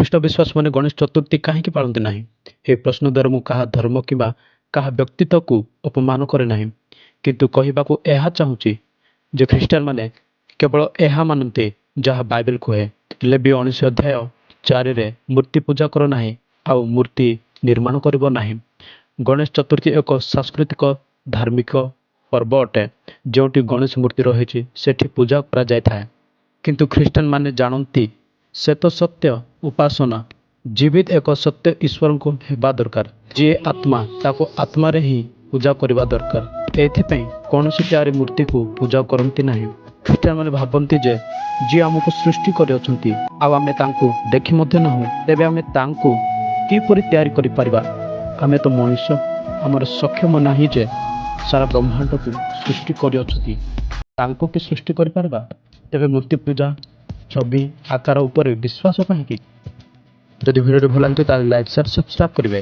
ଖ୍ରୀଷ୍ଟ ବିଶ୍ୱାସୀମାନେ ଗଣେଶ ଚତୁର୍ଥୀ କାହିଁକି ପାଳନ୍ତି ନାହିଁ? ଏହି ପ୍ରଶ୍ନ ଦ୍ୱାରା ମୁଁ କାହା ଧର୍ମ କିମ୍ବା କାହା ବ୍ୟକ୍ତିତ୍ୱକୁ ଅପମାନ କରେ ନାହିଁ, କିନ୍ତୁ କହିବାକୁ ଏହା ଚାହୁଁଛି ଯେ ଖ୍ରୀଷ୍ଟିଆନମାନେ କେବଳ ଏହା ମାନନ୍ତି ଯାହା ବାଇବେଲ କୁହେ। ଲେବୀ 19:4ରେ ମୂର୍ତ୍ତି ପୂଜା କର ନାହିଁ ଆଉ ମୂର୍ତ୍ତି ନିର୍ମାଣ କରିବ ନାହିଁ। ଗଣେଶ ଚତୁର୍ଥୀ ଏକ ସାଂସ୍କୃତିକ ଧାର୍ମିକ ପର୍ବ ଅଟେ, ଯେଉଁଠି ଗଣେଶ ମୂର୍ତ୍ତି ରହିଛି ସେଠି ପୂଜା କରାଯାଇଥାଏ। କିନ୍ତୁ ଖ୍ରୀଷ୍ଟିଆନମାନେ ଜାଣନ୍ତି ଶ୍ଵେତ ସତ୍ୟ ଉପାସନା ଜୀବିତ ଏକ ସତ୍ୟ ଈଶ୍ୱରଙ୍କୁ ହେବା ଦରକାର, ଯିଏ ଆତ୍ମା ତାକୁ ଆତ୍ମାରେ ହିଁ ପୂଜା କରିବା ଦରକାର। ଏଥିପାଇଁ କୌଣସି ତିଆରି ମୂର୍ତ୍ତିକୁ ପୂଜା କରନ୍ତି ନାହିଁ। ଖ୍ରୀଷ୍ଟିଆନମାନେ ଭାବନ୍ତି ଯେ ଯିଏ ଆମକୁ ସୃଷ୍ଟି କରିଅଛନ୍ତି ଆଉ ଆମେ ତାଙ୍କୁ ଦେଖି ମଧ୍ୟ ନାହୁଁ, ତେବେ ଆମେ ତାଙ୍କୁ କିପରି ତିଆରି କରିପାରିବା? ଆମେ ତ ମଣିଷ, ଆମର ସକ୍ଷମ ନାହିଁ ଯେ ସାରା ବ୍ରହ୍ମାଣ୍ଡକୁ ସୃଷ୍ଟି କରିଅଛନ୍ତି, ତାଙ୍କୁ କି ସୃଷ୍ଟି କରିପାରିବା? ତେବେ ମୂର୍ତ୍ତି ପୂଜା ଛବି ଆକାର ଉପରେ ବିଶ୍ୱାସ କାହିଁକି? ଯଦି ଭିଡ଼ିଓଟି ଭଲ ଲାଗିଥାଏ ତାହେଲେ ଲାଇକ୍ ସେୟାର ସବସ୍କ୍ରାଇବ୍ କରିବେ।